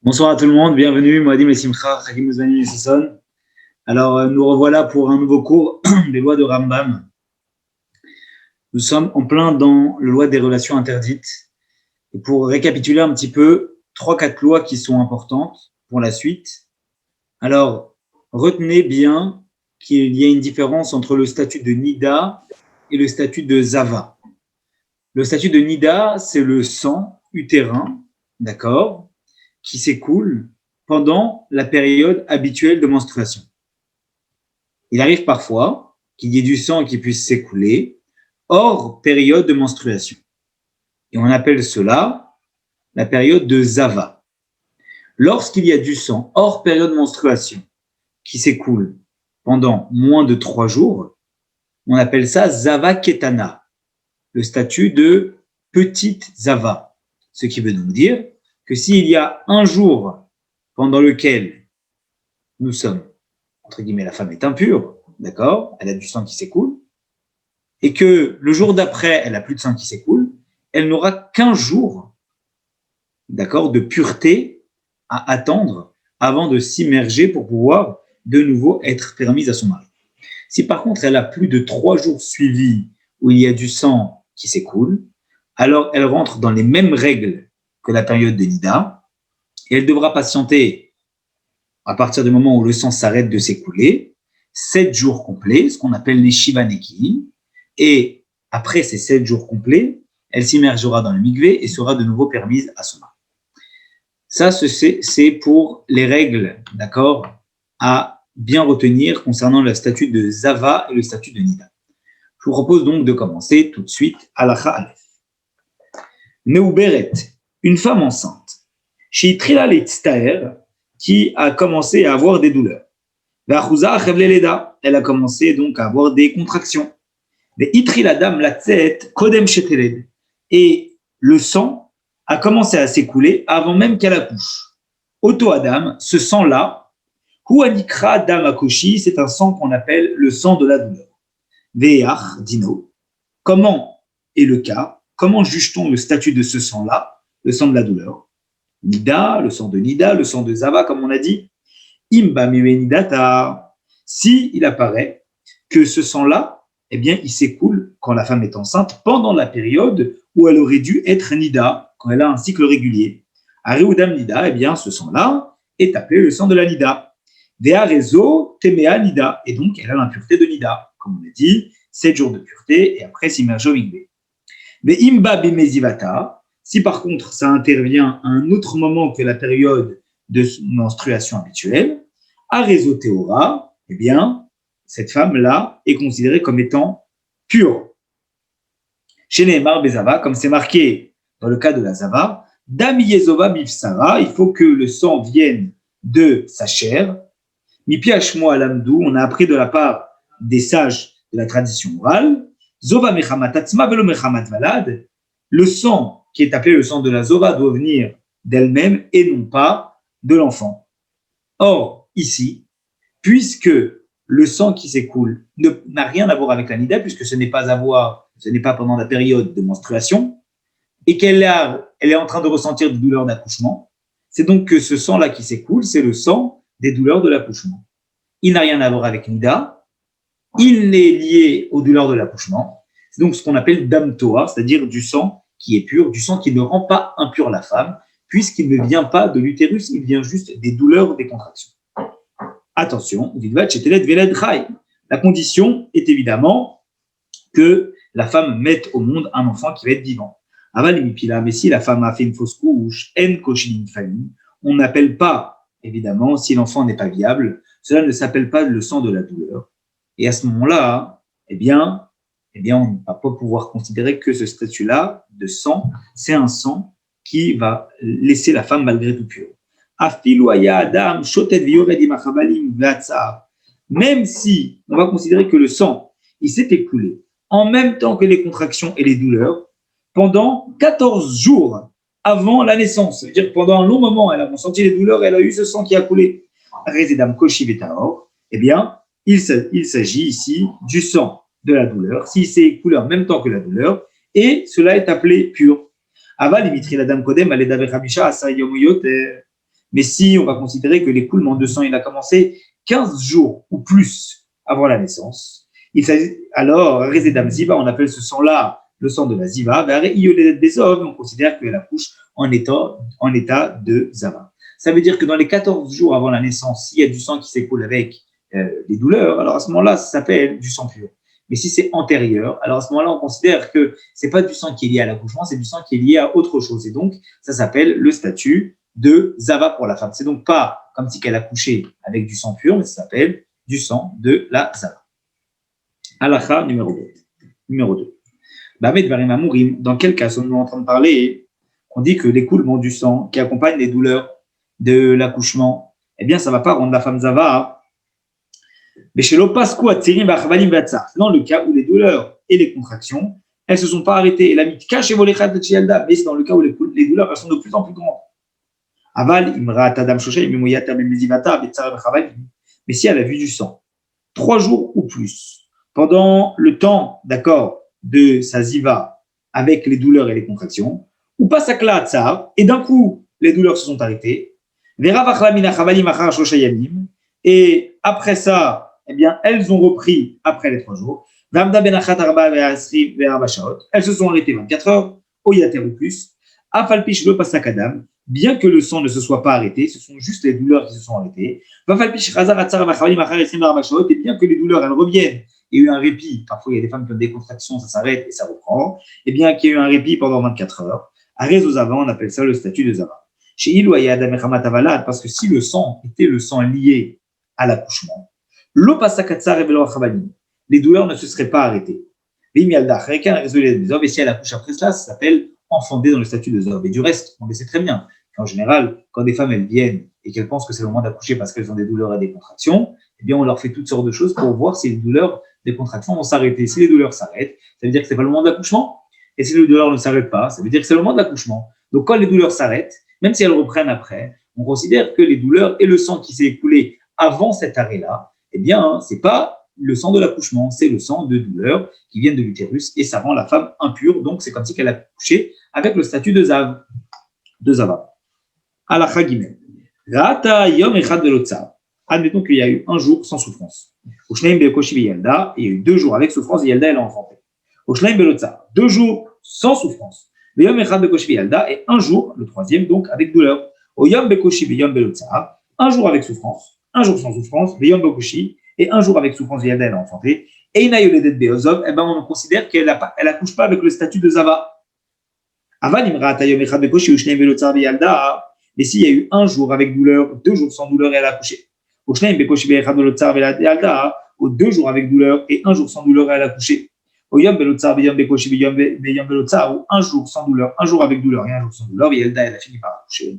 Bonsoir à tout le monde, bienvenue, Moadim et Simcha, Chakim Ouzmani et Sisson. Alors, nous revoilà pour un nouveau cours des lois de Rambam. Nous sommes en plein dans la loi des relations interdites. Et pour récapituler un petit peu, 3-4 lois qui sont importantes pour la suite. Alors, retenez bien qu'il y a une différence entre le statut de Nida et le statut de Zava. Le statut de Nida, c'est le sang utérin, d'accord, qui s'écoule pendant la période habituelle de menstruation. Il arrive parfois qu'il y ait du sang qui puisse s'écouler hors période de menstruation. Et on appelle cela la période de Zava. Lorsqu'il y a du sang hors période de menstruation qui s'écoule pendant moins de 3 jours, on appelle ça Zava Ketana, le statut de petite Zava. Ce qui veut donc dire que s'il y a un jour pendant lequel nous sommes, entre guillemets, la femme est impure, d'accord, elle a du sang qui s'écoule, et que le jour d'après, elle n'a plus de sang qui s'écoule, elle n'aura qu'1 jour, d'accord, de pureté à attendre avant de s'immerger pour pouvoir de nouveau être permise à son mari. Si par contre, elle a plus de 3 jours suivis où il y a du sang qui s'écoule, alors elle rentre dans les mêmes règles que la période de Nida, et elle devra patienter à partir du moment où le sang s'arrête de s'écouler, 7 jours complets, ce qu'on appelle les Shiva Nekiim, et après ces 7 jours complets, elle s'immergera dans le mikvé et sera de nouveau permise à son mari. Ça, c'est pour les règles, d'accord, à bien retenir concernant le statut de Zava et le statut de Nida. Je vous propose donc de commencer tout de suite Halacha Aleph. Meuberet, une femme enceinte, chez Trila Letztaer, qui a commencé à avoir des douleurs. Elle a commencé donc à avoir des contractions. Et le sang a commencé à s'écouler avant même qu'elle accouche. Auto Adam, ce sang-là, Huanikra Dam Akoshi, c'est un sang qu'on appelle le sang de la douleur. Ve'ach Dino. Comment est le cas? Comment juge-t-on le statut de ce sang-là, le sang de la douleur? Nida, le sang de Nida, le sang de Zava, comme on a dit. Imba Nidata. Si il apparaît que ce sang-là, eh bien, il s'écoule quand la femme est enceinte pendant la période où elle aurait dû être Nida, quand elle a un cycle régulier. Areudam Nida, eh bien, ce sang-là est appelé le sang de la Nida. Dea Rezo Temea Nida. Et donc, elle a l'impureté de Nida. Comme on a dit, 7 jours de pureté et après s'immerge au mikvé. Mais Imba Bemezivata. Si par contre, ça intervient à un autre moment que la période de menstruation habituelle, à réseau théora, eh bien, cette femme-là est considérée comme étant pure. Chez Nehemar Bezava, comme c'est marqué dans le cas de la Zava, Dami Yezova Bifsara, il faut que le sang vienne de sa chair. Mipi Hashmo Alamdou, on a appris de la part des sages de la tradition orale, Zova Mechamat Atzma Velo Mechamat Valad, le sang qui est appelé le sang de la Zova doit venir d'elle-même et non pas de l'enfant. Or, ici, puisque le sang qui s'écoule n'a rien à voir avec la Nida, puisque ce n'est pas pendant la période de menstruation, et qu'elle est en train de ressentir des douleurs d'accouchement, c'est donc que ce sang-là qui s'écoule, c'est le sang des douleurs de l'accouchement. Il n'a rien à voir avec Nida, il n'est lié aux douleurs de l'accouchement, c'est donc ce qu'on appelle Dam Toa, c'est-à-dire du sang qui est pur, du sang qui ne rend pas impure la femme, puisqu'il ne vient pas de l'utérus, il vient juste des douleurs ou des contractions. Attention, la condition est évidemment que la femme mette au monde un enfant qui va être vivant. Mais si la femme a fait une fausse couche, on n'appelle pas, évidemment, si l'enfant n'est pas viable, cela ne s'appelle pas le sang de la douleur. Et à ce moment-là, eh bien, on ne va pas pouvoir considérer que ce statut-là de sang, c'est un sang qui va laisser la femme malgré tout pure. Même si on va considérer que le sang, il s'est écoulé en même temps que les contractions et les douleurs pendant 14 jours avant la naissance, c'est-à-dire pendant un long moment, elle a ressenti les douleurs, elle a eu ce sang qui a coulé. Eh bien, il s'agit ici du sang de la douleur, s'il s'est écoulé en même temps que la douleur, et cela est appelé pur. Mais si on va considérer que l'écoulement de sang, il a commencé 15 jours ou plus avant la naissance, il s'agit alors, Rézédam Ziva, on appelle ce sang-là le sang de la Ziva, on considère qu'elle accouche en état de Zava. Ça veut dire que dans les 14 jours avant la naissance, s'il y a du sang qui s'écoule avec les douleurs, alors à ce moment-là, ça s'appelle du sang pur. Mais si c'est antérieur, alors à ce moment-là, on considère que ce n'est pas du sang qui est lié à l'accouchement, c'est du sang qui est lié à autre chose. Et donc, ça s'appelle le statut de Zava pour la femme. C'est donc pas comme si elle accouchait avec du sang pur, mais ça s'appelle du sang de la Zava. Halakha numéro 2. Dans quel cas sommes-nous en train de parler? On dit que l'écoulement du sang qui accompagne les douleurs de l'accouchement, eh bien, ça ne va pas rendre la femme Zava. Mais chez l'opasco, c'est dans le cas où les douleurs et les contractions, elles ne se sont pas arrêtées. Et la mitka chez Volechat de Chialda, mais c'est dans le cas où les douleurs elles sont de plus en plus grandes. Aval, Imra, Tadam, Shosha, Imimoyata, Memezivata, Betsara, Bachavali. Mais si elle a vu du sang, 3 jours ou plus, pendant le temps, d'accord, de sa ziva avec les douleurs et les contractions, ou pas sa klatsar, et d'un coup, les douleurs se sont arrêtées, et après ça, eh bien, elles ont repris après les 3 jours, elles se sont arrêtées 24 heures, au yater ou plus, bien que le sang ne se soit pas arrêté, ce sont juste les douleurs qui se sont arrêtées, et bien que les douleurs, elles reviennent, il y a eu un répit, parfois il y a des femmes qui ont des contractions, ça s'arrête et ça reprend, et bien qu'il y ait eu un répit pendant 24 heures, à Rézo Zava, on appelle ça le statut de Zava. Chez Ilouaya Damechamat Avalad, parce que si le sang était le sang lié à l'accouchement, les douleurs ne se seraient pas arrêtées. Et si elle accouche après cela, ça s'appelle enfanter dans le statut de Zov. Et du reste, on le sait très bien qu'en général, quand des femmes elles viennent et qu'elles pensent que c'est le moment d'accoucher parce qu'elles ont des douleurs et des contractions, eh bien on leur fait toutes sortes de choses pour voir si les douleurs des contractions vont s'arrêter. Si les douleurs s'arrêtent, ça veut dire que ce n'est pas le moment d'accouchement. Et si les douleurs ne s'arrêtent pas, ça veut dire que c'est le moment de l'accouchement. Donc quand les douleurs s'arrêtent, même si elles reprennent après, on considère que les douleurs et le sang qui s'est écoulé avant cet arrêt-là, eh bien, ce n'est pas le sang de l'accouchement, c'est le sang de douleur qui vient de l'utérus et ça rend la femme impure. Donc c'est comme si elle a accouché avec le statut de Zava. Halakha Gimel. Rata Yom Echad de l'Otsa. Admettons qu'il y a eu un jour sans souffrance. Ushnaim Bekoshi Yelda, il y a eu 2 jours avec souffrance, Yelda elle a enfanté. Ushnaim Belotsa, 2 jours sans souffrance. Yom Echad Bekoshi Yelda et un jour, le 3e donc, avec douleur. Yom Bekoshi Yom Belotsa, un jour avec souffrance, un jour sans souffrance, Yom Bekoshi, et un jour avec souffrance, Yelda elle a enfanté. Et Ina Yoledet Beozov, eh ben on considère qu'elle accouche pas avec le statut de Zava. Aval Imra Yom Echad Bekoshi Ushnaim Belotsa Yelda. Mais s'il y a eu un jour avec douleur, 2 jours sans douleur et elle a accouché. Ou 2 jours avec douleur et 1 jour sans douleur et elle a accouché. Ou un jour sans douleur, 1 jour avec douleur et 1 jour sans douleur, et elle a fini par accoucher.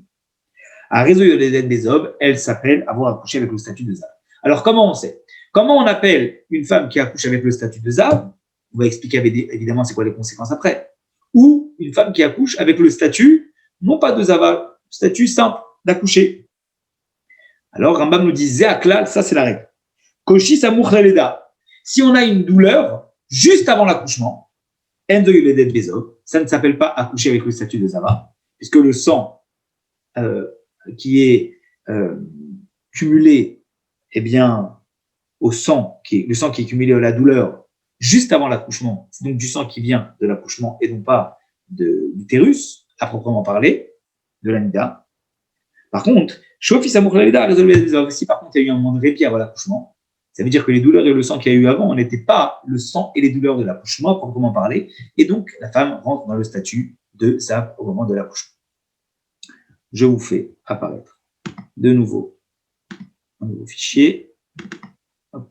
À Réseau Yoledet des Ob, elle s'appelle avoir accouché avec le statut de Zav. Alors comment on sait? Comment on appelle une femme qui accouche avec le statut de Zav? On va expliquer évidemment c'est quoi les conséquences après. Ou une femme qui accouche avec le statut, non pas de Zav, statut simple d'accoucher. Alors Rambam nous dit Zéaklal, ça c'est la règle. Koshi Samour Leda. Si on a une douleur juste avant l'accouchement, Endo Yuledet Bezov, ça ne s'appelle pas accoucher avec le statut de Zava, puisque le sang qui est cumulé, eh bien, le sang qui est cumulé à la douleur juste avant l'accouchement, c'est donc du sang qui vient de l'accouchement et non pas de l'utérus, à proprement parler, de l'amida. Par contre, si par contre il y a eu un moment de répit avant l'accouchement, ça veut dire que les douleurs et le sang qu'il y a eu avant n'étaient pas le sang et les douleurs de l'accouchement, à proprement parler, et donc la femme rentre dans le statut de Zav au moment de l'accouchement. Je vous fais apparaître de nouveau un nouveau fichier. Hop.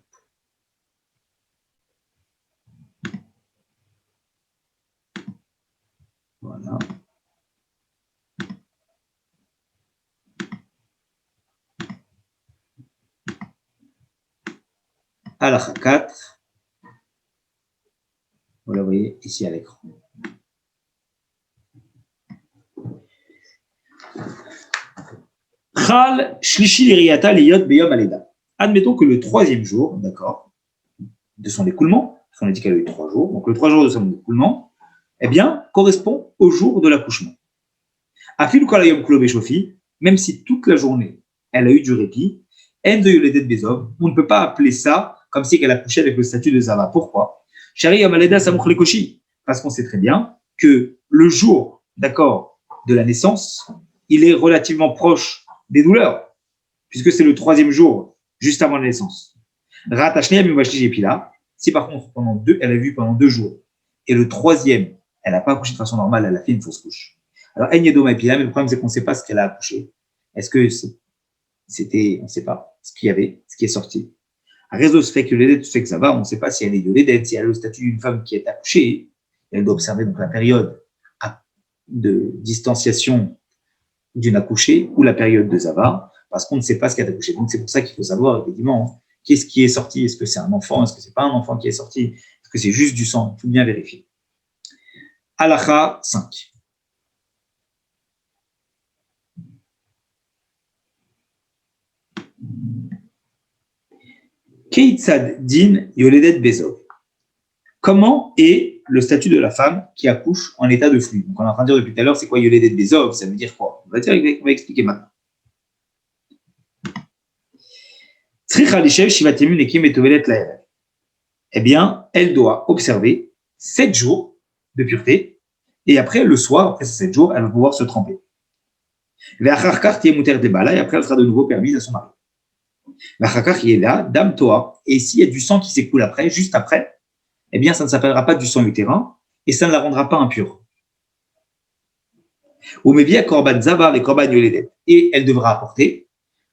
Voilà. Halakha 4. Vous la voyez ici à l'écran. Chal shlishi liriata liyot beyom aleda. Admettons que le 3e jour, d'accord, de son écoulement, parce qu'on a dit qu'elle a eu 3 jours, donc le 3 jours de son écoulement, eh bien, correspond au jour de l'accouchement. Afil kolayom klo beshofi, même si toute la journée, elle a eu du répit, En de Yoledet Bezov, on ne peut pas appeler ça comme si elle a couché avec le statut de Zava. Pourquoi? Shari Amaleda Samouch Lekoshi. Parce qu'on sait très bien que le jour, d'accord, de la naissance, il est relativement proche des douleurs, puisque c'est le 3e jour, juste avant la naissance. Ratashnia Mivashi et puis là, si par contre, elle a vu pendant 2 jours, et le 3e, elle n'a pas accouché de façon normale, elle a fait une fausse couche. Alors, Enyedoma et puis là, mais le problème, c'est qu'on ne sait pas ce qu'elle a accouché. Est-ce que c'était, on ne sait pas ce qu'il y avait, ce qui est sorti. Un réseau se fait que l'aider, tu sais que ça va, on ne sait pas si elle est de l'aide, si elle a le statut d'une femme qui est accouchée, elle doit observer donc la période de distanciation d'une accouchée ou la période de Zava, parce qu'on ne sait pas ce qu'elle a accouché. Donc c'est pour ça qu'il faut savoir effectivement qu'est-ce qui est sorti. Est-ce que c'est un enfant? Est-ce que c'est pas un enfant qui est sorti? Est-ce que c'est juste du sang? Il faut bien vérifier. Halakha 5. Keitzad din yoledet bezov. Comment est le statut de la femme qui accouche en état de flux? Donc on est en train de dire depuis tout à l'heure, c'est quoi yoledet bezov? Ça veut dire quoi? On va expliquer maintenant. Eh bien, elle doit observer 7 jours de pureté, et après, le soir, après ces 7 jours, elle va pouvoir se tremper. Et après, elle sera de nouveau permise à son mari. Dame Toa, et s'il y a du sang qui s'écoule après, juste après, eh bien, ça ne s'appellera pas du sang utérin, et ça ne la rendra pas impure. Et elle devra apporter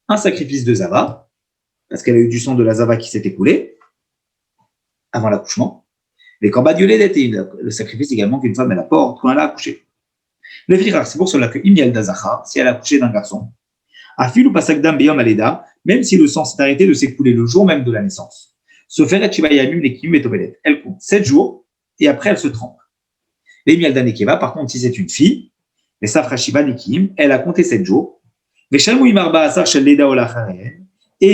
un sacrifice de Zava, parce qu'elle a eu du sang de la Zava qui s'est écoulé avant l'accouchement. Les korban yoledet, le sacrifice également qu'une femme elle apporte quand elle a accouché. Le virar, c'est pour cela que Imiel Dazacha, si elle a accouché d'un garçon, Afil ou Pasakdam Beyom Aleda, même si le sang s'est arrêté de s'écouler le jour même de la naissance, Soferet Shibayamim Nekim Betobelet, elle compte 7 jours et après elle se trempe. Les Miel Danekeva, par contre, si c'est une fille, les Safra Shiba Nekim, elle a compté 7 jours. Et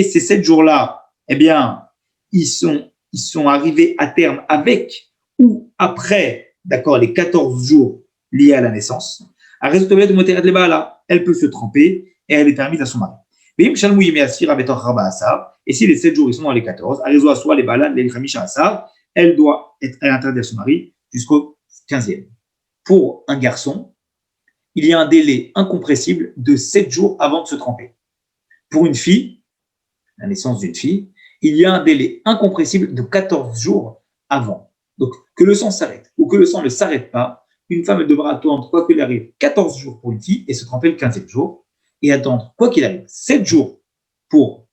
ces 7 jours-là, eh bien, ils sont arrivés à terme avec ou après, d'accord, les 14 jours liés à la naissance. Elle peut se tremper et elle est permise à son mari. Et si les 7 jours ils sont dans les 14, elle doit être interdite à son mari jusqu'au 15e. Pour un garçon, il y a un délai incompressible de 7 jours avant de se tremper. Pour une fille, la naissance d'une fille, il y a un délai incompressible de 14 jours avant. Donc, que le sang s'arrête ou que le sang ne s'arrête pas, une femme elle devra attendre, quoi qu'il arrive, 14 jours pour une fille et se tremper le 15e jour, et attendre, quoi qu'il arrive, 7 jours pour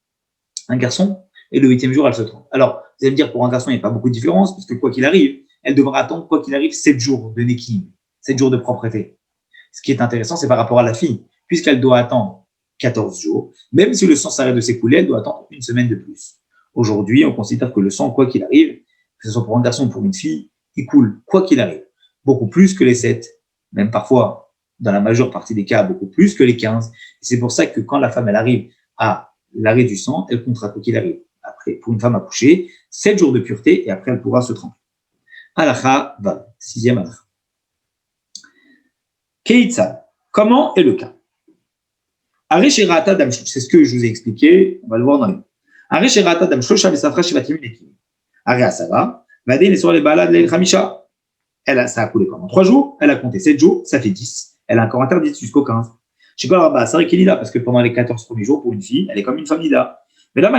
un garçon, et le 8e jour, elle se trompe. Alors, vous allez me dire, pour un garçon, il n'y a pas beaucoup de différence, puisque quoi qu'il arrive, elle devra attendre, quoi qu'il arrive, 7 jours de Nekim, 7 jours de propreté. Ce qui est intéressant, c'est par rapport à la fille, puisqu'elle doit attendre 14 jours, même si le sang s'arrête de s'écouler, elle doit attendre une semaine de plus. Aujourd'hui, on considère que le sang, quoi qu'il arrive, que ce soit pour un garçon ou pour une fille, il coule, quoi qu'il arrive, beaucoup plus que les 7, même parfois, dans la majeure partie des cas, beaucoup plus que les 15. C'est pour ça que quand la femme, elle arrive à l'arrêt du sang, elle comptera quoi qu'il arrive. Après, pour une femme accouchée, 7 jours de pureté et après, elle pourra se tremper. Halakha va, 6e halakha. Keitzad, comment est le cas? C'est ce que je vous ai expliqué, on va le voir dans les mots. Ça a coulé pendant 3 jours, elle a compté 7 jours, ça fait 10. Elle a encore interdit jusqu'au 15. Je sais pas, c'est vrai qu'elle est là, parce que pendant les 14 premiers jours, pour une fille, elle est comme une femme nida. Mais là,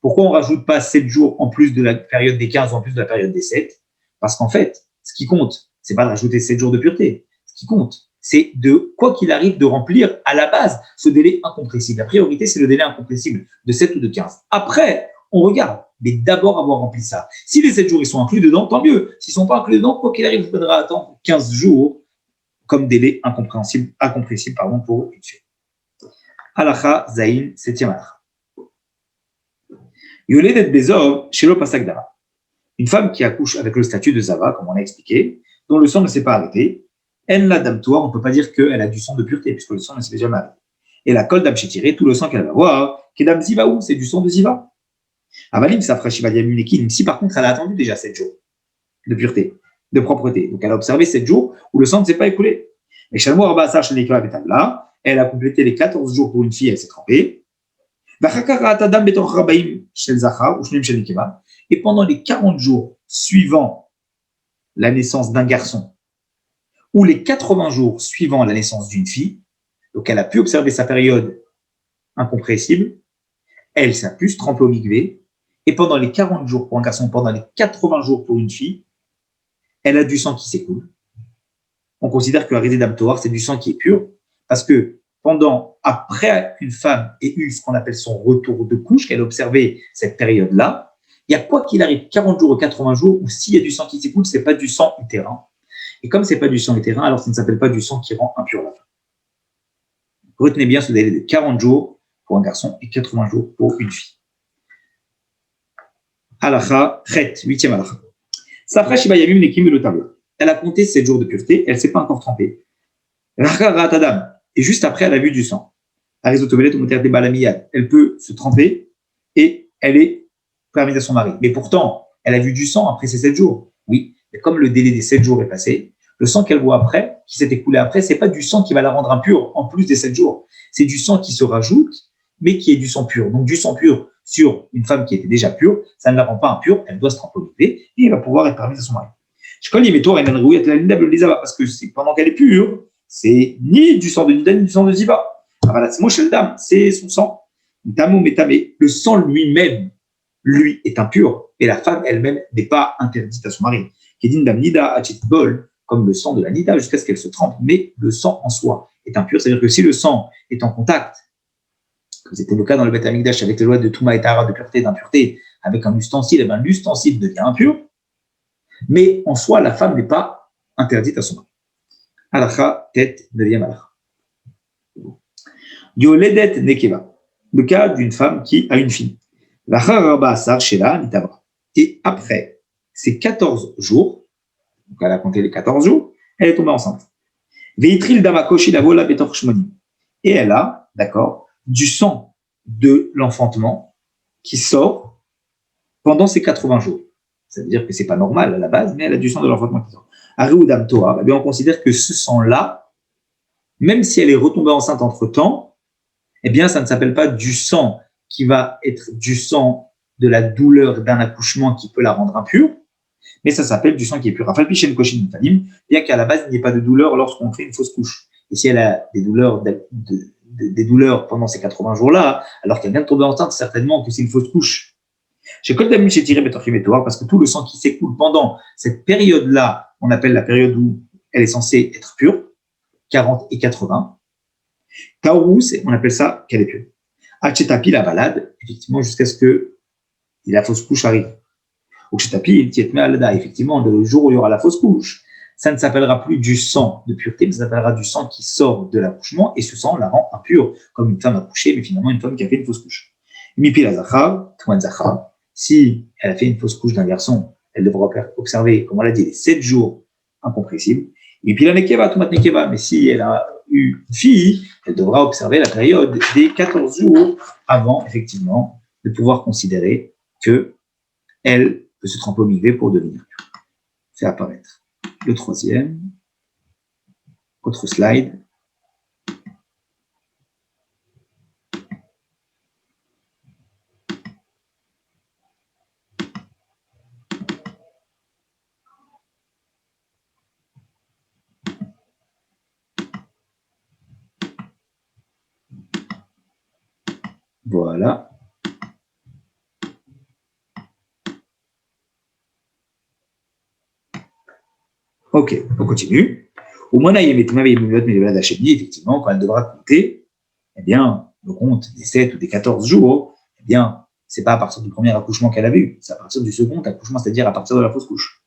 pourquoi on ne rajoute pas 7 jours en plus de la période des 15 ou en plus de la période des 7? Parce qu'en fait, ce qui compte, c'est pas de rajouter 7 jours de pureté. Ce qui compte, c'est de, quoi qu'il arrive, de remplir à la base ce délai incompressible. La priorité, c'est le délai incompressible de 7 ou de 15. Après, on regarde, mais d'abord avoir rempli ça. Si les 7 jours ils sont inclus dedans, tant mieux. S'ils ne sont pas inclus dedans, quoi qu'il arrive, il faudra attendre 15 jours comme délai incompressible pour une fille. Halakha Zayin, 7e halakha. Yoledet Bezov, Shelo Pasak Dama. Une femme qui accouche avec le statut de Zava, comme on a expliqué, dont le sang ne s'est pas arrêté, En la dame toi, on ne peut pas dire qu'elle a du sang de pureté, puisque le sang ne s'est jamais arrêté. Et la kol dam shetiré, tout le sang qu'elle va avoir, qui est dame zivaou, c'est du sang de ziva. Avalim, ça fera shiva diamunekim, si par contre elle a attendu déjà 7 jours. de pureté, de propreté. Donc elle a observé 7 jours où le sang ne s'est pas écoulé. Et Shalmo Rabba Asar Shenikva Betamla, elle a complété les 14 jours pour une fille, elle s'est trempée. Et pendant les 40 jours suivant la naissance d'un garçon, ou les 80 jours suivant la naissance d'une fille, donc elle a pu observer sa période incompressible, elle s'est pu se tremper au migvé, et pendant les 40 jours pour un garçon, pendant les 80 jours pour une fille, elle a du sang qui s'écoule. On considère que la risée d'Am Toar, c'est du sang qui est pur, parce que après qu'une femme ait eu ce qu'on appelle son retour de couche, qu'elle a observé cette période-là, il y a quoi qu'il arrive, 40 jours ou 80 jours, où s'il y a du sang qui s'écoule, ce n'est pas du sang utérin. Et comme ce n'est pas du sang utérin, alors ça ne s'appelle pas du sang qui rend impur la femme. Retenez bien ce délai de 40 jours pour un garçon et 80 jours pour une fille. Halakha, chet, 8e halakha. Safra Shiba Yamim Nekim Velotabla. Elle a compté 7 jours de pureté, elle ne s'est pas encore trempée. Et juste après, elle a vu du sang. Elle peut se tremper et elle est permise à son mari. Mais pourtant, elle a vu du sang après ces 7 jours. Oui, mais comme le délai des 7 jours est passé, le sang qu'elle voit après, qui s'est écoulé après, ce n'est pas du sang qui va la rendre impure en plus des 7 jours. C'est du sang qui se rajoute, mais qui est du sang pur. Donc du sang pur sur une femme qui était déjà pure, ça ne la rend pas impure, elle doit se tremper et elle va pouvoir être permise à son mari. Parce que c'est pendant qu'elle est pure, c'est ni du sang de Nida, ni du sang de Ziva. C'est son sang. Le sang lui-même, lui, est impur, et la femme elle-même n'est pas interdite à son mari. Comme le sang de la Nida, jusqu'à ce qu'elle se trempe, mais le sang en soi est impur. C'est-à-dire que si le sang est en contact, comme c'était le cas dans le Beth Amikdash avec les lois de Touma et Tahara, de pureté et d'impureté, avec un ustensile, et bien l'ustensile devient impur, mais en soi, la femme n'est pas interdite à son mari. Halakha, tête, 9e halakha. Yoledet nekeva, le cas d'une femme qui a une fille. Et après ces 14 jours, donc elle a compté les 14 jours, elle est tombée enceinte. Et elle a, d'accord, du sang de l'enfantement qui sort pendant ces 80 jours. Ça veut dire que ce n'est pas normal à la base, mais elle a du sang de l'enfantement qui sort. Ariudam Toar, eh bien on considère que ce sang-là, même si elle est retombée enceinte entre-temps, eh bien ça ne s'appelle pas du sang qui va être du sang de la douleur d'un accouchement qui peut la rendre impure, mais ça s'appelle du sang qui est pur. Bien qu'à la base, il n'y ait pas de douleur lorsqu'on fait une fausse couche. Et si elle a des douleurs, des douleurs pendant ces 80 jours-là, alors qu'elle vient de tomber enceinte, certainement que c'est une fausse couche. J'ai tiré parce que tout le sang qui s'écoule pendant cette période-là, on appelle la période où elle est censée être pure, 40 et 80. Taurus, on appelle ça qu'elle est pure. Achetapi, la balade, effectivement, jusqu'à ce que la fausse couche arrive. Uchetapi, effectivement, le jour où il y aura la fausse couche, ça ne s'appellera plus du sang de pureté, mais ça s'appellera du sang qui sort de l'accouchement, et ce sang la rend impure, comme une femme accouchée, mais finalement une femme qui a fait une fausse couche. Mipi la zachar, tuan zachar. Si elle a fait une fausse couche d'un garçon, elle devra observer, comme on l'a dit, les 7 jours incompressibles. Et puis la nekeva, tumat nekeva. Mais si elle a eu une fille, elle devra observer la période des 14 jours avant, effectivement, de pouvoir considérer qu'elle peut se tremper au migvé pour devenir pure. Fait apparaître le 3e. Autre slide. Voilà. Ok, on continue. Au moins, effectivement, quand elle devra compter, eh bien, le compte des 7 ou des 14 jours, eh bien, c'est pas à partir du premier accouchement qu'elle avait eu, c'est à partir du second accouchement, c'est-à-dire à partir de la fausse couche.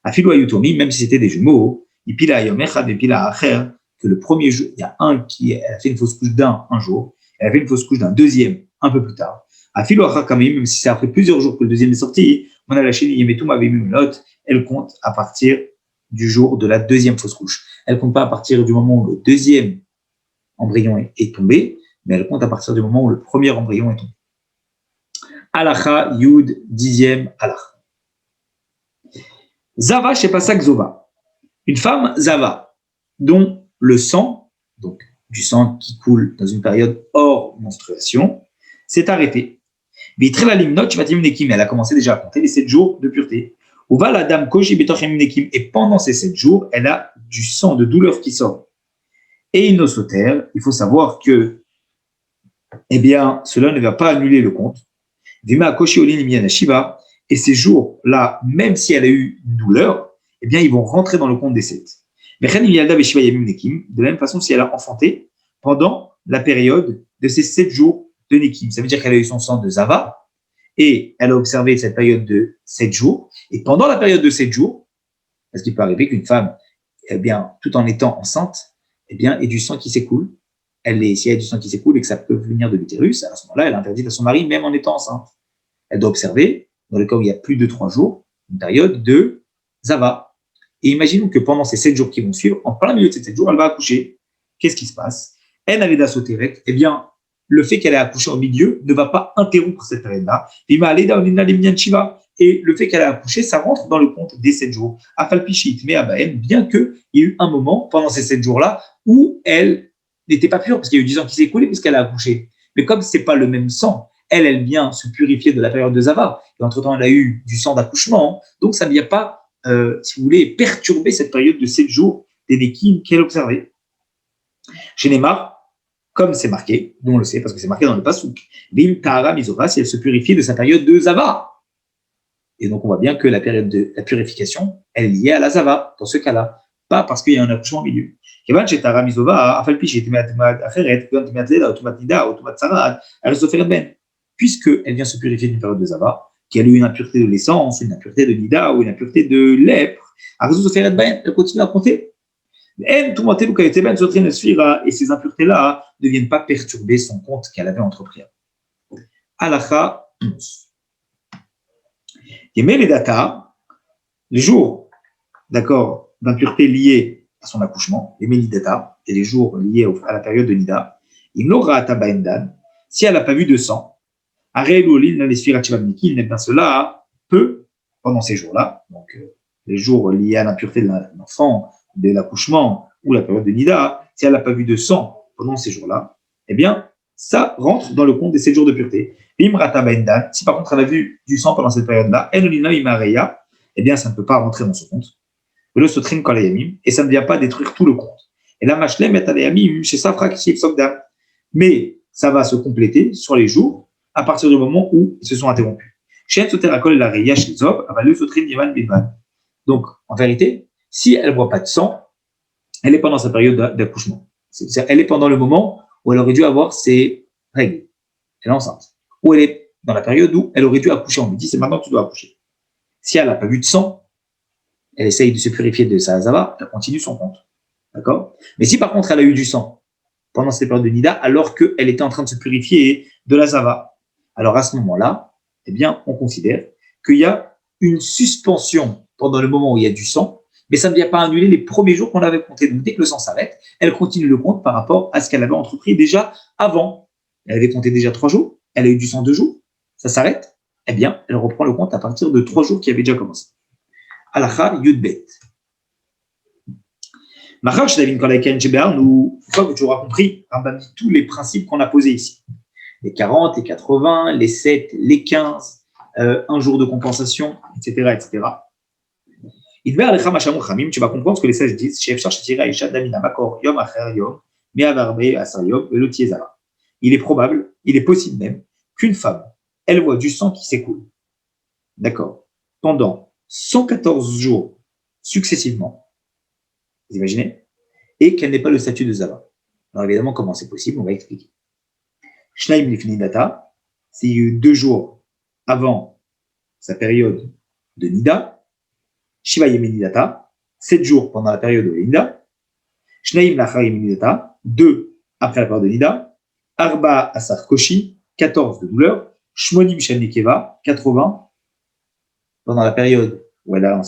Afilo Ayutomi, même si c'était des jumeaux, Ipila Yomechad et Pila Acher, que le premier jour, il y a un qui a fait une fausse couche un jour, elle a fait une fausse couche d'un deuxième un peu plus tard. Afilo Achakamim, même si c'est après plusieurs jours que le deuxième est sorti, on a lâché Yemetum Avimulot, elle compte à partir du jour de la deuxième fausse couche. Elle compte pas à partir du moment où le deuxième embryon est tombé, mais elle compte à partir du moment où le premier embryon est tombé. Alacha, Yud, 10e, Alacha. Zava chez Pasak Zova. Une femme Zava, dont le sang, donc du sang qui coule dans une période hors menstruation, s'est arrêté. Elle a commencé déjà à compter les 7 jours de pureté. Et pendant ces 7 jours, elle a du sang de douleur qui sort. Et inosotère, il faut savoir que, eh bien, cela ne va pas annuler le compte. Et ces jours-là, même si elle a eu une douleur, eh bien, ils vont rentrer dans le compte des 7. De la même façon, si elle a enfanté pendant la période de ces 7 jours de Nekim. Ça veut dire qu'elle a eu son sang de Zava et elle a observé cette période de 7 jours. Et pendant la période de 7 jours, parce qu'il peut arriver qu'une femme, eh bien, tout en étant enceinte, eh bien, ait du sang qui s'écoule. Si elle a du sang qui s'écoule et que ça peut venir de l'utérus, à ce moment-là, elle interdit à son mari, même en étant enceinte. Elle doit observer, dans le cas où il y a plus de 3 jours, une période de Zava. Et imaginons que pendant ces 7 jours qui vont suivre, en plein milieu de ces 7 jours, elle va accoucher. Qu'est-ce qui se passe? Elle a Soteret, eh bien, le fait qu'elle ait accouché au milieu ne va pas interrompre cette période-là. Et le fait qu'elle ait accouché, ça rentre dans le compte des 7 jours. Afalpichit, mais bien qu'il y ait eu un moment pendant ces 7 jours-là où elle n'était pas pure, parce qu'il y a eu du sang qui s'est écoulé puisqu'elle a accouché. Mais comme ce n'est pas le même sang, elle vient se purifier de la période de Zava. Et entre-temps, elle a eu du sang d'accouchement. Donc, ça ne vient pas, si vous voulez, perturber cette période de 7 jours des Nekim qu'elle observait. Chez Neymar, comme c'est marqué, nous on le sait parce que c'est marqué dans le Passouk, Bim Tahara Mizora, si elle se purifie de sa période de Zava. Et donc on voit bien que la période de la purification, elle est liée à la Zava, dans ce cas-là, pas parce qu'il y a un accouchement au milieu. Puisqu'elle vient se purifier d'une période de Zava, qu'elle a eu une impureté de l'essence, une impureté de Nida ou une impureté de lèpre, elle continue à compter. Et ces impuretés-là ne viennent pas perturber son compte qu'elle avait entrepris. Halakha 11. Les data, les jours, d'accord, d'impureté liés à son accouchement, les Melidata, et les jours liés à la période de Nida, si elle n'a pas vu de sang, cela peut, pendant ces jours-là, donc les jours liés à l'impureté de l'enfant, de l'accouchement ou la période de Nida, si elle n'a pas vu de sang pendant ces jours-là, eh bien, ça rentre dans le compte des 7 jours de pureté. Si par contre elle a vu du sang pendant cette période-là, eh bien, ça ne peut pas rentrer dans ce compte. Et ça ne vient pas détruire tout le compte. Et là, mais ça va se compléter sur les jours à partir du moment où ils se sont interrompus. Donc, en vérité, si elle ne voit pas de sang, elle est pendant sa période d'accouchement. Elle est pendant le moment où elle aurait dû avoir ses règles. Elle est enceinte. Ou elle est dans la période où elle aurait dû accoucher. On lui dit, c'est maintenant que tu dois accoucher. Si elle n'a pas vu de sang, elle essaye de se purifier de sa Zava, elle continue son compte. D'accord? Mais si par contre elle a eu du sang pendant cette période de Nida, alors qu'elle était en train de se purifier de la Zava, alors à ce moment-là, eh bien, on considère qu'il y a une suspension pendant le moment où il y a du sang, mais ça ne vient pas annuler les premiers jours qu'on avait comptés. Donc dès que le sang s'arrête, elle continue le compte par rapport à ce qu'elle avait entrepris déjà avant. Elle avait compté déjà 3 jours, elle a eu du sang 2 jours, ça s'arrête, eh bien, elle reprend le compte à partir de 3 jours qui avaient déjà commencé. Halakha Yudbet. Machar Shadavin Kolaken Jeber, une fois que tu auras compris, Rambam dit tous les principes qu'on a posés ici. Les 40, les 80, les 7, les 15, un jour de compensation, etc., etc. Tu vas comprendre ce que les sages disent. Il est probable, il est possible même, qu'une femme, elle voit du sang qui s'écoule. D'accord. Pendant 114 jours successivement. Vous imaginez? Et qu'elle n'ait pas le statut de Zava. Alors évidemment, comment c'est possible? On va expliquer. Shnaim Lifni Data, c'est 2 jours avant sa période de Nida. Shiva Yemeni Data, 7 jours pendant la période de Nida. Shnaim Lachar Yemeni Data, 2 après la période de Nida. Arba Asar Koshi, 14 de douleur. Shmonim Shalnikeva, 80 pendant la période où elle a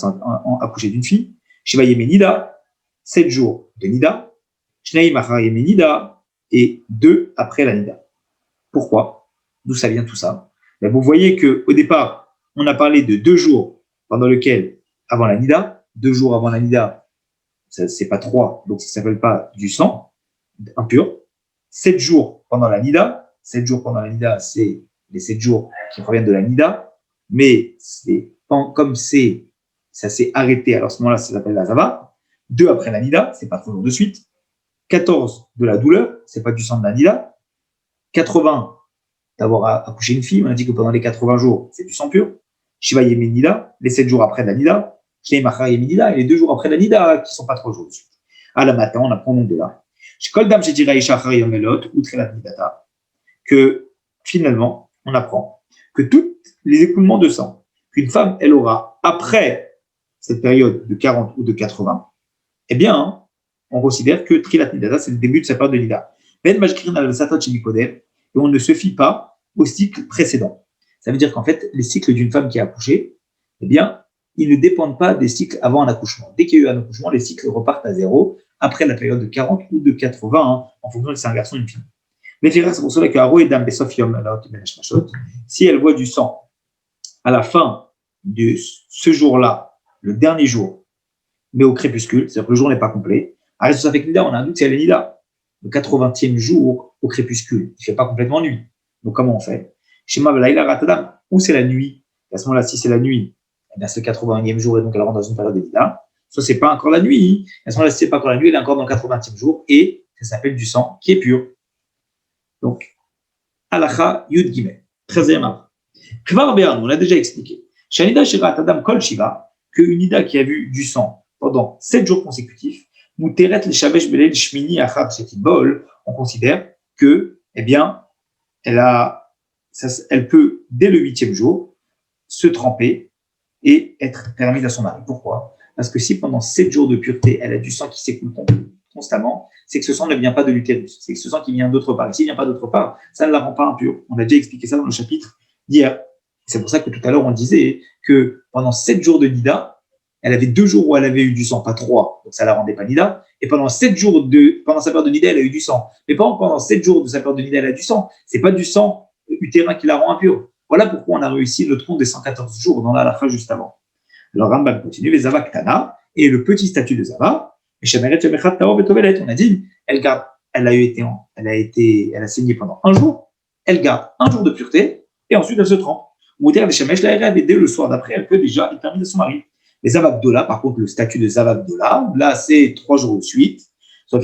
accouché d'une fille. Shiva Yemenida, 7 jours de Nida. Shnaim Achar Yemenida et 2 après la Nida. Pourquoi? D'où ça vient tout ça? Ben vous voyez qu'au départ, on a parlé de 2 jours pendant lesquels avant la Nida, 2 jours avant la Nida, c'est pas 3, donc ça s'appelle pas du sang impur. 7 jours pendant la Nida, 7 jours pendant la Nida, c'est les 7 jours qui proviennent de la Nida, mais comme ça s'est arrêté, alors à ce moment-là, ça s'appelle la Zava. 2 après la Nida, c'est pas 3 jours de suite. 14 de la douleur, c'est pas du sang de la Nida. 80 d'avoir accouché une fille, on a dit que pendant les 80 jours, c'est du sang pur. Shiva Yemenida, les 7 jours après la Nida. Shnei Machar Yemenida, et les 2 jours après la Nida, qui ne sont pas 3 jours de suite. À la matin, on apprend donc de là. Que finalement, on apprend que tous les écoulements de sang qu'une femme, elle aura après cette période de 40 ou de 80, eh bien, on considère que Trilat Nidata, c'est le début de sa période de Nida. Et on ne se fie pas au cycle précédent. Ça veut dire qu'en fait, les cycles d'une femme qui a accouché, eh bien, ils ne dépendent pas des cycles avant un accouchement. Dès qu'il y a eu un accouchement, les cycles repartent à zéro après la période de 40 ou de 80, en fonction de si c'est un garçon ou une fille. Mais c'est pour cela que Haro et Dame si elle voit du sang à la fin de ce jour-là, le dernier jour, mais au crépuscule, c'est-à-dire que le jour n'est pas complet, avec Nida, on a un doute si elle est Nida. Le 80e jour au crépuscule, il ne fait pas complètement nuit. Donc comment on fait? Ou c'est la nuit. À ce moment-là, si c'est la nuit, eh bien, c'est le 80e jour et donc elle rentre dans une période de Nida. Soit c'est pas encore la nuit. À ce moment-là, si c'est pas encore la nuit, elle est encore dans le 80e jour et ça s'appelle du sang qui est pur. Donc, Halacha Yud Gimel, 13e arbre. Kvar Be'an, on l'a déjà expliqué. Shanida Shirat Adam Kol Shiva, qu'une Nida qui a vu du sang pendant 7 jours consécutifs, Mouteret le Shabesh Belel Shmini Achab Shetibol, on considère que, eh bien, elle peut, dès le 8e jour, se tremper et être permise à son mari. Pourquoi? Parce que si pendant 7 jours de pureté, elle a du sang qui s'écoule constamment, c'est que ce sang ne vient pas de l'utérus, c'est que ce sang qui vient d'autre part. Et s'il ne vient pas d'autre part, ça ne la rend pas impure. On a déjà expliqué ça dans le chapitre d'hier. C'est pour ça que tout à l'heure, on disait que pendant 7 jours de Nida, elle avait 2 jours où elle avait eu du sang, pas 3, donc ça ne la rendait pas Nida. Et pendant 7 jours pendant sa période de Nida, elle a eu du sang. Mais pendant 7 jours de sa période de Nida, elle a du sang. Ce n'est pas du sang utérin qui la rend impure. Voilà pourquoi on a réussi le tronc des 114 jours dans la halakha juste avant. Alors Rambam continue, les Zava Ktana, et le petit statut de Zava, on a dit, elle a saigné pendant 1 jour, elle garde 1 jour de pureté, et ensuite elle se trempe. Dès le soir d'après, elle peut déjà être permise à son mari. Les Zavabdola, par contre, le statut de Zavabdola, là, c'est 3 jours de suite. Elle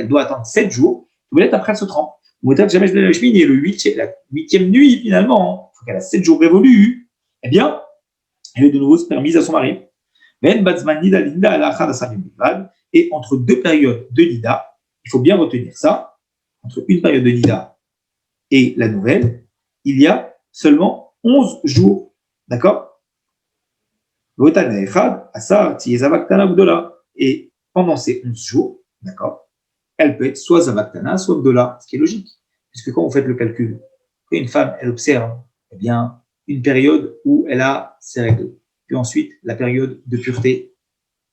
doit attendre 7 jours, après elle se trempe. Et le 8e nuit, finalement, il faut qu'elle a 7 jours révolus, eh bien, elle est de nouveau permise à son mari. Et entre 2 périodes de Nida, il faut bien retenir ça, entre une période de Nida et la nouvelle, il y a seulement 11 jours. D'accord? Et pendant ces 11 jours, d'accord, elle peut être soit Zavaktana, soit Gdola, ce qui est logique. Puisque quand vous faites le calcul, quand une femme, elle observe eh bien, une période où elle a ses règles, puis ensuite la période de pureté,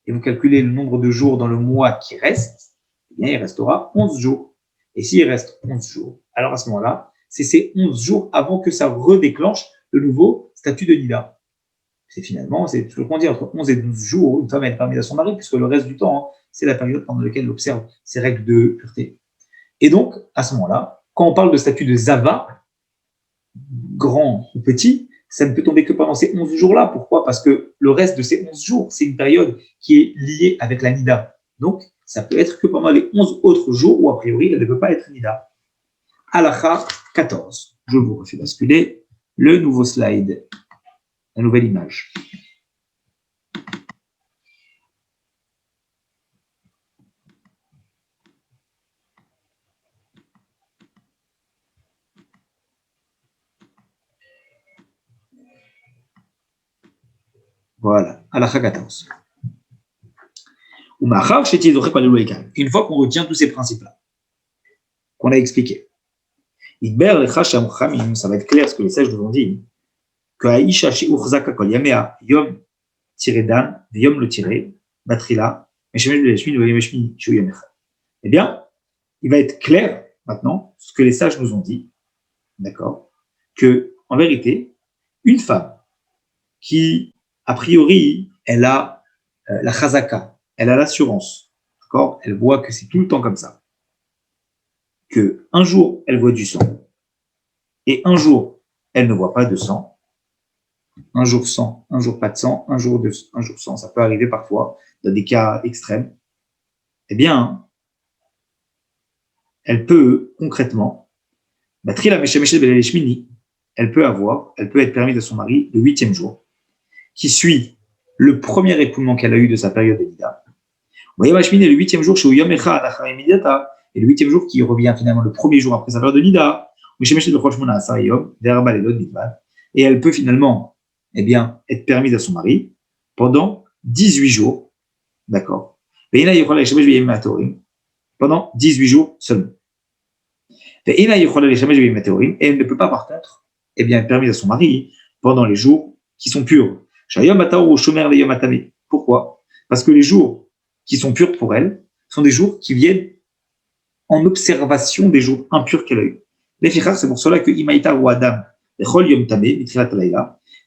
et vous calculez le nombre de jours dans le mois qui reste, eh bien, il restera 11 jours. Et s'il reste 11 jours, alors à ce moment-là, c'est ces 11 jours avant que ça redéclenche le nouveau statut de Nida. C'est tout le qu'on dit, entre 11 et 12 jours, une femme est permise à son mari, puisque le reste du temps, c'est la période pendant laquelle elle observe ses règles de pureté. Et donc, à ce moment-là, quand on parle de statut de Zava, grand ou petit, ça ne peut tomber que pendant ces 11 jours-là. Pourquoi? Parce que le reste de ces 11 jours, c'est une période qui est liée avec la Nida. Donc, ça peut être que pendant les 11 autres jours où, a priori, elle ne peut pas être Nida. Halakha 14. Je vous refais basculer le nouveau slide, la nouvelle image. Voilà, Halakha 14. Une fois qu'on retient tous ces principes-là, qu'on a expliqués, ça va être clair ce que les sages nous ont dit, que Aïcha Shiurzaka Kol Yamea Yom Dan, Yom le tiré, Batrila, eh bien, il va être clair maintenant ce que les sages nous ont dit, d'accord, que en vérité, une femme qui a priori, elle a la chazaka, elle a l'assurance, d'accord? Elle voit que c'est tout le temps comme ça. Que un jour, elle voit du sang, et un jour, elle ne voit pas de sang. Un jour sang, un jour pas de sang, un jour sang. Ça peut arriver parfois dans des cas extrêmes. Eh bien, elle peut concrètement, elle peut être permise à son mari le 8e jour, qui suit le premier écoulement qu'elle a eu de sa période de Nida. Vous voyez, le 8e jour, et le 8e jour qui revient finalement le premier jour après sa période de Nida, et elle peut finalement être permise à son mari pendant 18 jours, d'accord, pendant 18 jours seulement. Et elle ne peut pas, par contre, être permise à son mari pendant les jours qui sont purs. Pourquoi? Parce que les jours qui sont purs pour elle sont des jours qui viennent en observation des jours impurs qu'elle a eu. C'est pour cela que Imaïta ou Adam,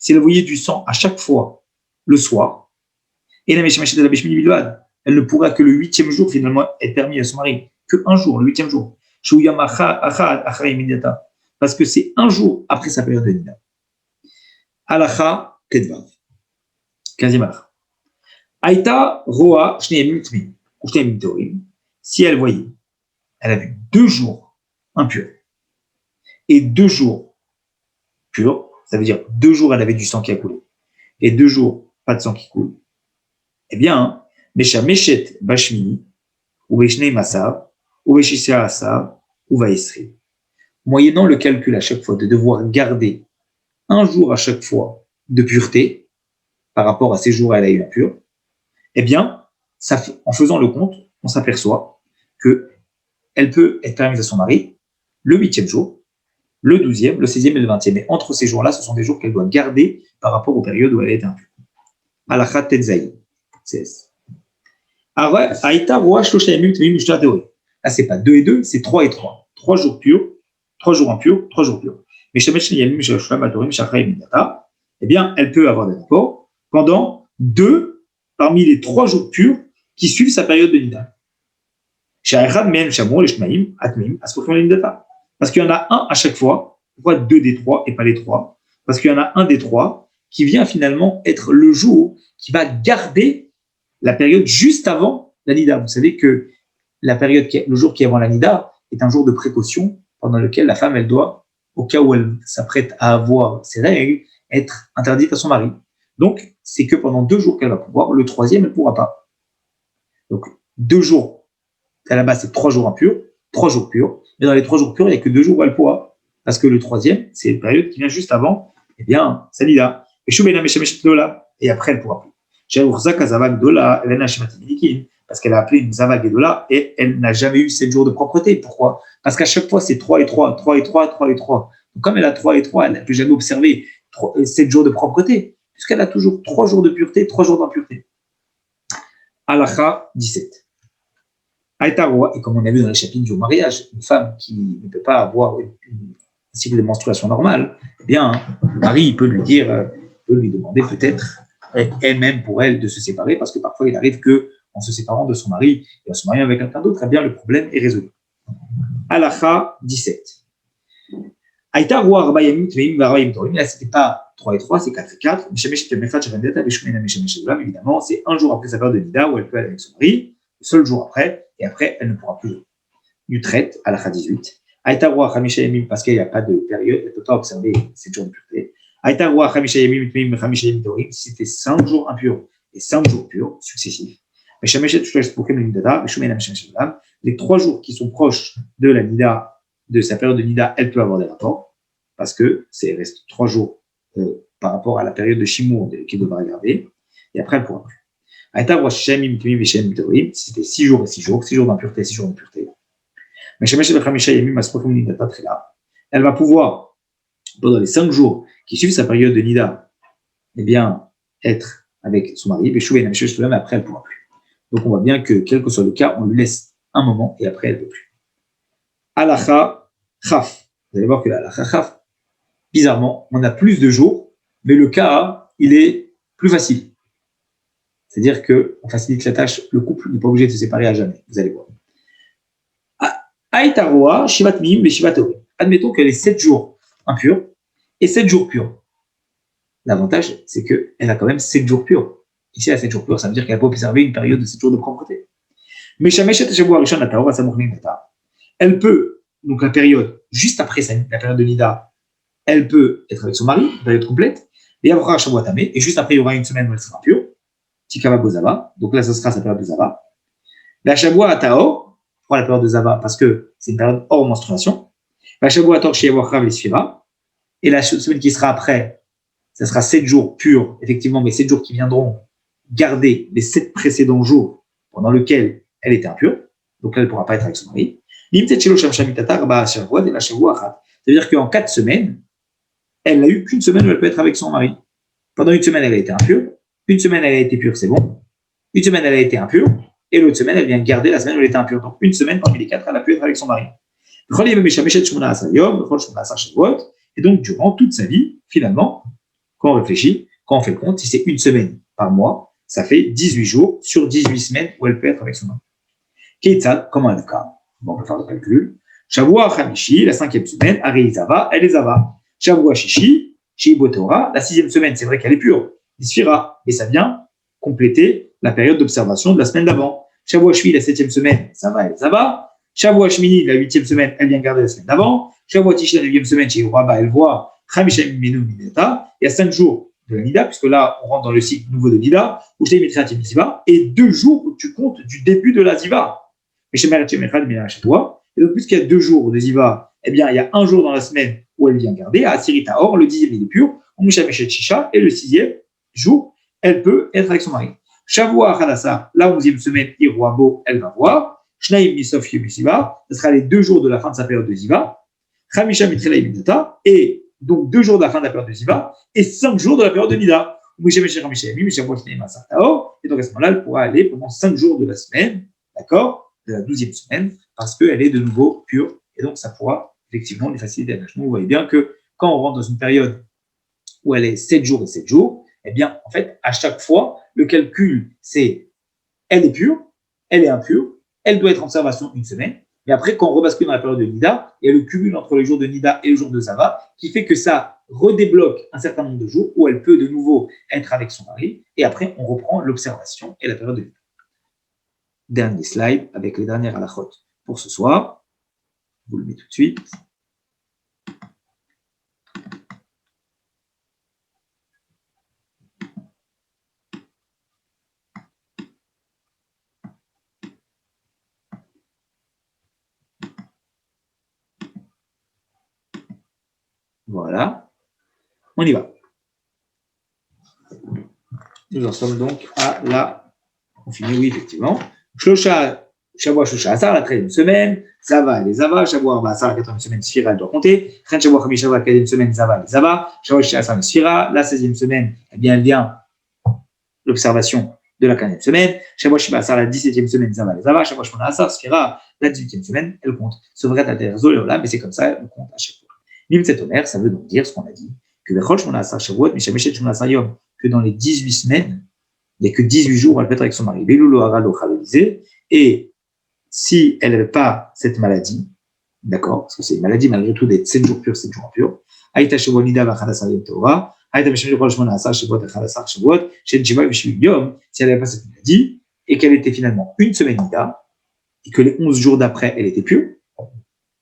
si elle voyait du sang à chaque fois le soir, elle ne pourra que le 8e jour finalement être permis à son mari, que un jour, le 8e jour. Parce que c'est un jour après sa période de Nida. Alacha Tedvav. 15e alacha. Aïta Roa Shneemim Tmim. Si elle voyait, elle a vu 2 jours impurs et 2 jours purs, ça veut dire 2 jours elle avait du sang qui a coulé et 2 jours pas de sang qui coule. Eh bien, Mesha Meshet Bashmini, ou Veshnei Masav, ou Veshisra Asav, ou Vaesri. Moyennant le calcul à chaque fois de devoir garder un jour à chaque fois de pureté par rapport à ces jours où elle a eu impure, eh bien, en faisant le compte, on s'aperçoit qu'elle peut être permise à son mari le 8e jour, le 12e, le 16e et le 20e. Et entre ces jours-là, ce sont des jours qu'elle doit garder par rapport aux périodes où elle est impure. Alachat Tetzaï. Là, c'est pas 2 et 2, c'est 3 et 3. 3 jours purs, 3 jours impurs, 3 jours purs. Mais eh bien, elle peut avoir des rapports pendant 2 parmi les 3 jours purs qui suivent sa période de Nida. Parce qu'il y en a un à chaque fois. Pourquoi 2 des 3 et pas les 3? Parce qu'il y en a un des 3 qui vient finalement être le jour qui va garder la période juste avant la Nida. Vous savez que le jour qui est avant la Nida est un jour de précaution pendant lequel la femme, elle doit, au cas où elle s'apprête à avoir ses règles, être interdite à son mari. Donc, c'est que pendant 2 jours qu'elle va pouvoir, le 3e, elle ne pourra pas. Donc, 2 jours, à la base, c'est 3 jours impurs, 3 jours purs, mais dans les 3 jours purs, il n'y a que 2 jours où elle pourra. Parce que le 3e, c'est une période qui vient juste avant, eh bien, c'est Nida. Et après, elle ne pourra plus. Parce qu'elle a appelé une Zavag Gedola et elle n'a jamais eu 7 jours de propreté. Pourquoi? Parce qu'à chaque fois, c'est 3 et 3, 3 et 3, 3 et 3. Donc, comme elle a 3 et 3, elle n'a plus jamais observé 7 jours de propreté, puisqu'elle a toujours 3 jours de pureté, 3 jours d'impureté. Alacha 17. Aïtaroua, et comme on a vu dans les chapitres du mariage, une femme qui ne peut pas avoir un cycle de menstruation normal, eh bien, le mari peut lui dire, peut lui demander peut-être elle-même pour elle de se séparer, parce que parfois il arrive que en se séparant de son mari et en se mariant avec quelqu'un d'autre, eh bien le problème est résolu. Alacha 17. Aïtaroua Arba Yamim Tmeim Vara Yamim Torim, là c'était pas 3 et 3, c'est 4 et 4. Évidemment, c'est un jour après sa période de Nida où elle peut aller avec son mari, le seul jour après, et après elle ne pourra plus du traite, Alacha 18. Aïtaroua Hamisha Yamim, parce qu'il n'y a pas de période, elle ne peut pas observer 7 jours de pureté. Aïtaroua Hamisha Yamim Tmeim Hamisha Yamim Torim, si c'était 5 jours impurs et 5 jours purs successifs. Les 3 jours qui sont proches de la Nida, de sa période de Nida, elle peut avoir des rapports, parce que c'est reste 3 jours par rapport à la période de Shimour qu'elle devra garder, et après elle pourra plus. Si c'était 6 jours et 6 jours, 6 jours d'impureté, 6 jours d'impureté. Elle va pouvoir, pendant les 5 jours qui suivent sa période de Nida, eh bien, être avec son mari, mais après elle pourra plus. Donc on voit bien que, quel que soit le cas, on lui laisse un moment et après elle ne peut plus. Alacha Chaf. Vous allez voir que l'Alacha Chaf, bizarrement, on a plus de jours, mais le cas, il est plus facile. C'est-à-dire qu'on facilite la tâche, le couple n'est pas obligé de se séparer à jamais, vous allez voir. Aïtaroa, Shivat Mim, et Shivat Ori. Admettons qu'elle est 7 jours impure et 7 jours purs. L'avantage, c'est qu'elle a quand même 7 jours purs. Ici, elle a 7 jours purs, ça veut dire qu'elle peut observer une période de 7 jours de propreté. Mais elle peut, donc la période juste après la période de Nida, elle peut être avec son mari, la période complète, et juste après, il y aura une semaine où elle sera impure, Tikava Bozava, donc là, ce sera sa période de Zava. La Shavua Atao, pour la période de Zava, parce que c'est une période hors menstruation. La Shavua Ator Shiavachrav et Sfira, et la semaine qui sera après, ça sera 7 jours purs, effectivement, mais 7 jours qui viendront garder les 7 précédents jours pendant lesquels elle était impure, donc là, elle ne pourra pas être avec son mari. C'est-à-dire qu'en 4 semaines, elle n'a eu qu'une semaine où elle peut être avec son mari. Pendant une semaine, elle a été impure, une semaine, elle a été pure, c'est bon. Une semaine, elle a été impure, et l'autre semaine, elle vient garder la semaine où elle était impure. Donc, une semaine parmi les 4, elle a pu être avec son mari. Et donc, durant toute sa vie, finalement, quand on réfléchit, quand on fait le compte, si c'est une semaine par mois, ça fait 18 jours sur 18 semaines où elle peut être avec son mari. Keïtzad, comment est le cas? Bon, on peut faire le calcul. Shavua Hamishi, la 5e semaine, Ari Zava, elle est Zava. Shavua Shishi, Shibotora, la 6e semaine, c'est vrai qu'elle est pure, Isfira, et ça vient compléter la période d'observation de la semaine d'avant. Shavua Shvi, la 7e semaine, Zava, elle est Zava. Shavua Shmini, la 8e semaine, elle vient garder la semaine d'avant. Shavua Tishi, la 9e semaine, chez Uraba, elle voit Khamisha Minu Mineta. Il y a 5 jours de la Nida, puisque là, on rentre dans le cycle nouveau de Nida, où je t'ai mis Triatim Ziva, et 2 jours où tu comptes du début de la Ziva. Et donc, puisqu'il y a 2 jours de Ziva, eh bien, il y a 1 jour dans la semaine où elle vient garder, à Asirita Or, le 10e, il est pur, et le 6e jour, elle peut être avec son mari. Shavua Hadassa, la 11e semaine, Irouabo, elle va voir. Shnaim Misof Yebisiva, ce sera les 2 jours de la fin de sa période de Ziva. Khamisha Mitrela Imidata, et donc 2 jours de la fin de la période de Ziva, et 5 jours de la période de Nida. Et donc à ce moment-là, elle pourra aller pendant 5 jours de la semaine, d'accord, de la 12e semaine, parce qu'elle est de nouveau pure, et donc ça pourra effectivement lui faciliter la tâche. Vous voyez bien que quand on rentre dans une période où elle est 7 jours et 7 jours, eh bien, en fait, à chaque fois, le calcul, c'est elle est pure, elle est impure, elle doit être en observation une semaine, mais après, quand on rebascule dans la période de Nida, il y a le cumul entre les jours de Nida et le jour de Zava, qui fait que ça redébloque un certain nombre de jours où elle peut de nouveau être avec son mari, et après, on reprend l'observation et la période de Nida. Dernier slide avec les dernières halachot pour ce soir. Je vous le mets tout de suite. Voilà. On y va. Nous en sommes donc à la... On finit, oui, effectivement. Shlosha, Shavua Shlosha Asar, la 13e semaine. Zava, les Zava. Shavua Asar, la 4e semaine. Sfira, elle doit compter. Ren Shavua Chamishavua, la 4e semaine. Zava, les Zava. Shavua Shlosha Asar, Sfira. La 16e semaine, eh bien, elle vient l'observation de la 15e semaine. Shavua Shiva Asar, la 17e semaine. Zava, les Zava. Shavua Shmona Asar, Sfira. La 18e semaine, elle compte. C'est vrai, mais c'est comme ça, elle compte à chaque fois. Nimtzet Omer, ça veut donc dire ce qu'on a dit. Que Bechol Shmona Asar Shavuot, Mishameshet Shmona Asar Yom, que dans les 18 semaines, il n'y a que 18 jours où elle peut être avec son mari. Et si elle n'avait pas cette maladie, d'accord, parce que c'est une maladie malgré tout d'être 7 jours purs, 7 jours impurs, Aïta Shavuot Nida Vachadasar Yom Torah, Aïta Meshem Bechol Shmona Asar Shavuot Vachadasar Shavuot, Shen Shiva Vishvim Yom, si elle n'avait pas cette maladie, et qu'elle était finalement une semaine Nida, et que les 11 jours d'après, elle était pure,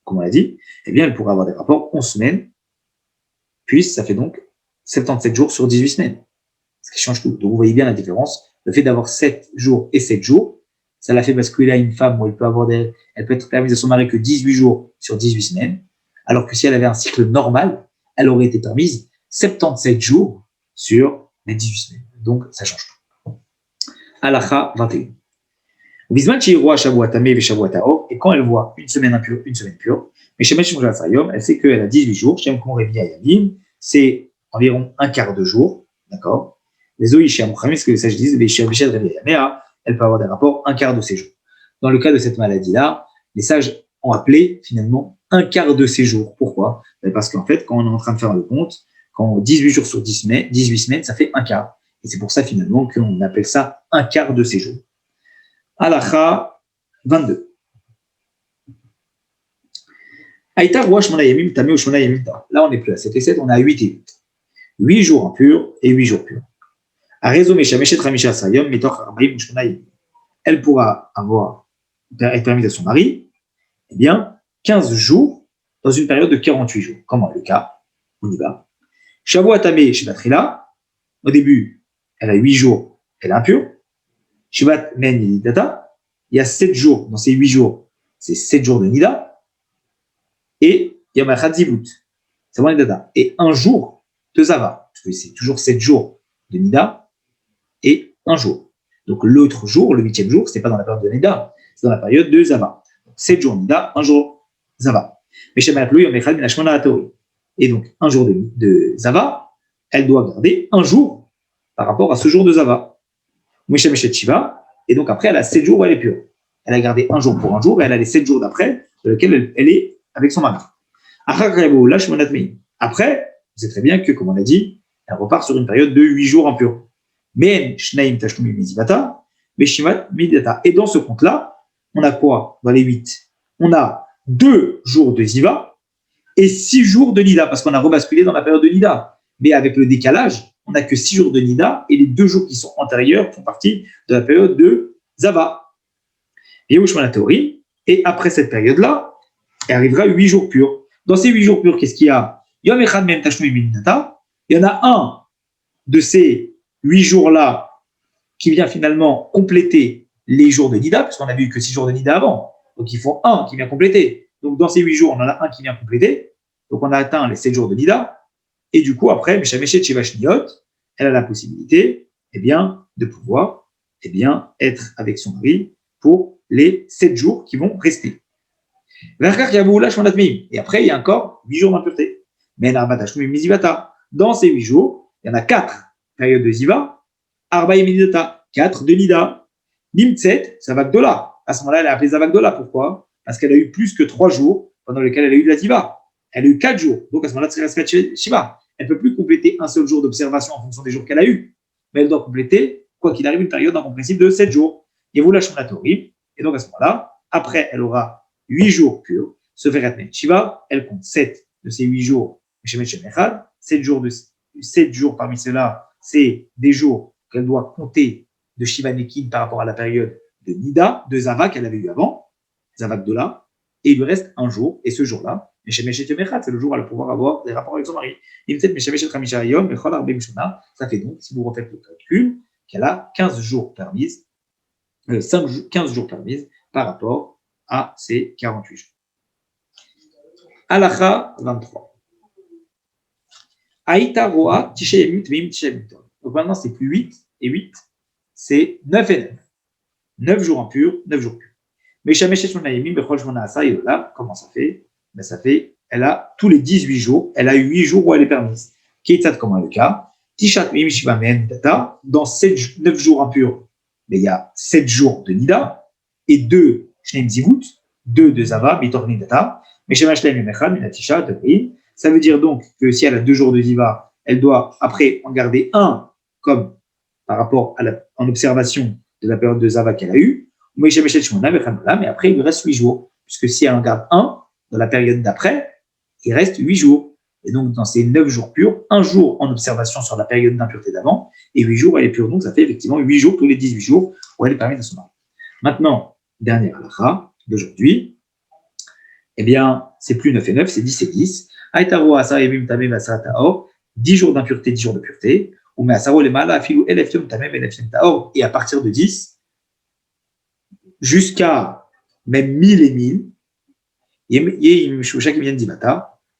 comme on l'a dit, eh bien, elle pourrait avoir des rapports 11 semaines, puis ça fait donc 77 jours sur 18 semaines. Ce qui change tout. Donc, vous voyez bien la différence. Le fait d'avoir 7 jours et 7 jours, ça l'a fait basculer à une femme où elle peut être permise à son mari que 18 jours sur 18 semaines, alors que si elle avait un cycle normal, elle aurait été permise 77 jours sur les 18 semaines. Donc, ça change tout. Halacha 21. Et quand elle voit une semaine impure, une semaine pure, elle sait qu'elle a 18 jours, c'est environ un quart de jour, d'accord? Les Oisham, ce que les sages disent, elle peut avoir des rapports un quart de ces jours. Dans le cas de cette maladie-là, les sages ont appelé finalement un quart de ces jours. Pourquoi? Parce qu'en fait, quand on est en train de faire le compte, quand 18 jours sur 18 semaines, ça fait un quart. Et c'est pour ça, finalement, qu'on appelle ça un quart de séjour. Halacha 22. Aïta roi Shmona Yamim, Tamé ou Shmona Yamim. Là, on n'est plus à 7 et 7, on est à 8 et 8. 8 jours impurs et 8 jours purs. Elle pourra être permise à son mari, eh bien, 15 jours dans une période de 48 jours. Comment est le cas? On y va. Shavuot Tamé chez Batrila, au début, elle a 8 jours, elle est impure. Shivat Men Nidata, il y a 7 jours, dans ces 8 jours, c'est 7 jours de Nida. Et Yom Echad Zivut, c'est bon Nidata. Et un jour de Zava, parce que c'est toujours 7 jours de Nida et un jour. Donc l'autre jour, le 8e jour, c'est pas dans la période de Nida, c'est dans la période de Zava. 7 jours Nida, un jour Zava. Mais chez Malaklu, Yom Echad Minashmona Atori. Et donc, un jour de Zava, elle doit garder un jour par rapport à ce jour de Zava. Mishameshet Shiva, et donc après, elle a 7 jours où elle est pure. Elle a gardé un jour pour un jour, et elle a les 7 jours d'après, dans lesquels elle est avec son mari. Après, vous savez très bien que, comme on a dit, elle repart sur une période de 8 jours impurs. Mais Shnaim Tashlumi Mizivata, Meshimat Midata. Et dans ce compte-là, on a quoi dans les 8? On a 2 jours de Ziva et 6 jours de Nida, parce qu'on a rebasculé dans la période de Nida. Mais avec le décalage, on n'a que 6 jours de Nida et les 2 jours qui sont antérieurs font partie de la période de Zava. Et Ushman théorie, et après cette période-là, elle arrivera 8 jours purs. Dans ces 8 jours purs, qu'est-ce qu'il y a? Yom Echad Mem Tashmi Minata. Il y en a un de ces 8 jours-là qui vient finalement compléter les jours de Nida, parce qu'on n'a vu que 6 jours de Nida avant. Donc il faut un qui vient compléter. Donc dans ces 8 jours, on en a un qui vient compléter. Donc on a atteint les 7 jours de Nida. Et du coup, après, Meshameshet Shevashniot, elle a la possibilité, eh bien, de pouvoir, eh bien, être avec son mari pour les 7 jours qui vont rester. Et après, il y a encore 8 jours d'impureté. Mais dans ces 8 jours, il y en a 4 périodes de Ziva, Arba et Midata, 4 de Nida. Nimtset, Zavagdola. À ce moment-là, elle a appelé Zavagdola. Pourquoi? Parce qu'elle a eu plus que 3 jours pendant lesquels elle a eu de la Ziva. Elle a eu 4 jours. Donc à ce moment-là, c'est Shiva. Elle ne peut plus compléter un seul jour d'observation en fonction des jours qu'elle a eu. Mais elle doit compléter, quoi qu'il arrive, une période en principe de 7 jours. Et vous lâchez la Torah. Et donc à ce moment-là, après, elle aura 8 jours purs. Ce Veratnet Shiva, elle compte 7 de ces 8 jours. 7 jours parmi ceux-là, c'est des jours qu'elle doit compter de Shiva Nekin par rapport à la période de Nida, de Zava qu'elle avait eu avant, Zava Gdola, et il lui reste un jour, et ce jour-là, c'est le jour où elle va pouvoir avoir des rapports avec son mari. Ça fait donc, si vous refaites le calcul, qu'elle a 15 jours permises, 15 jours permises par rapport à ces 48 jours. Halacha 23. Aïta roa tishayemut veim tishayemut. Donc maintenant, c'est plus 8 et 8, c'est 9 et 9. 9 jours impurs, 9 jours purs. Mais Shameshet Shonayemim, Bechol Shmona Asa, et là, comment ça fait? Ben, ça fait, elle a tous les 18 jours, elle a eu 8 jours où elle est permise. Keitzad, comment est le cas? Tishat Mim Shiva Men Data, dans 9 jours impurs, mais il y a 7 jours de Nida, et 2 Shneim Zivut, 2 de Zava, Bitor Nidata, mais Shemashleim Yemechad, Minatisha, Tevrim. Ça veut dire donc que si elle a 2 jours de Ziva, elle doit après en garder un comme par rapport à en observation de la période de Zava qu'elle a eue, mais après il lui reste 8 jours, puisque si elle en garde un dans la période d'après, il reste 8 jours. Et donc dans ces 9 jours purs, un jour en observation sur la période d'impureté d'avant, et 8 jours elle est pure. Donc ça fait effectivement 8 jours tous les 18 jours où elle est permise à son mari. Maintenant, dernière halakha d'aujourd'hui, eh bien, c'est plus 9 et 9, c'est 10 et 10. 10 jours d'impureté, 10 jours de pureté. Et à partir de 10, jusqu'à même 1000 et 1000,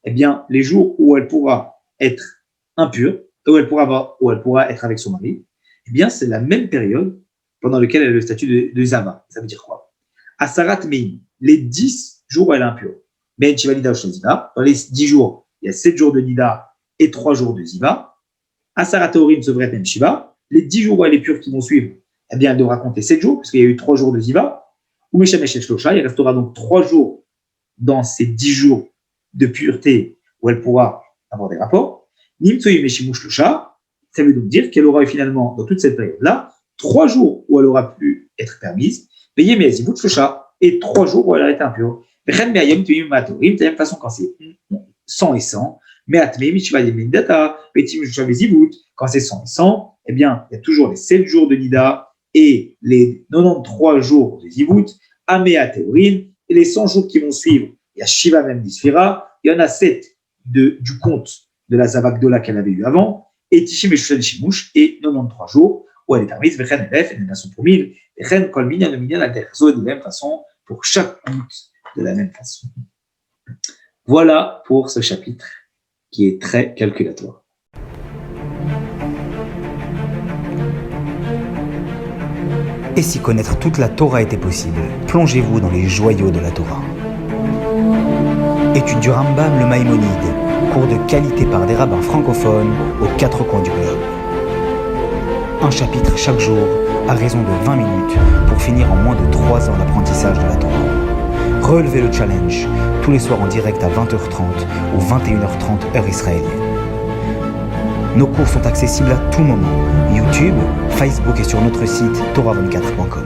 eh bien, les jours où elle pourra être impure, où elle pourra être avec son mari, eh bien, c'est la même période pendant laquelle elle a le statut de Zava. Ça veut dire quoi? Asarat Meim, les 10 jours où elle est impure. Ben Chivalida Ziva, dans les 10 jours, il y a 7 jours de Nida et 3 jours de Ziva. Asarat Teorim Sevret Ben Shiva, les 10 jours où elle est pure qui vont suivre, eh bien, elle devra compter 7 jours, parce qu'il y a eu 3 jours de Ziva. Ou Meshamesh Shlosha, il restera donc 3 jours dans ces 10 jours de pureté où elle pourra avoir des rapports. Nimtsoy Meshimu Shlosha, Ça veut donc dire qu'elle aura eu finalement, dans toute cette période-là, 3 jours où elle aura pu être permise, payer mes azivut shosha, et 3 jours où elle a été impure. De la même façon, quand c'est 100 et 100, mais atme, mishva yemin data, betim shosha vezivut, quand c'est 100 et 100, eh bien, il y a toujours les 7 jours de nida et les 93 jours de zivut, amea théorin, et les 100 jours qui vont suivre, il y a Shiva même d'Isfira, il y en a 7 du compte de la Zavakdola qu'elle avait eu avant, et Tishim et Shushan Shimush, et 93 jours, où elle est permise, Vechen Elef, et de façon pour 1000, Vechen Kol Minyan, le Minyan, Alterzo, de la même façon, pour chaque compte, de la même façon. Voilà pour ce chapitre, qui est très calculatoire. Et si connaître toute la Torah était possible, plongez-vous dans les joyaux de la Torah. Étude du Rambam, le Maïmonide, cours de qualité par des rabbins francophones aux 4 coins du globe. Un chapitre chaque jour, à raison de 20 minutes, pour finir en moins de 3 ans d'apprentissage de la Torah. Relevez le challenge, tous les soirs en direct à 20h30 ou 21h30 heure israélienne. Nos cours sont accessibles à tout moment, YouTube, Facebook et sur notre site torah24.com.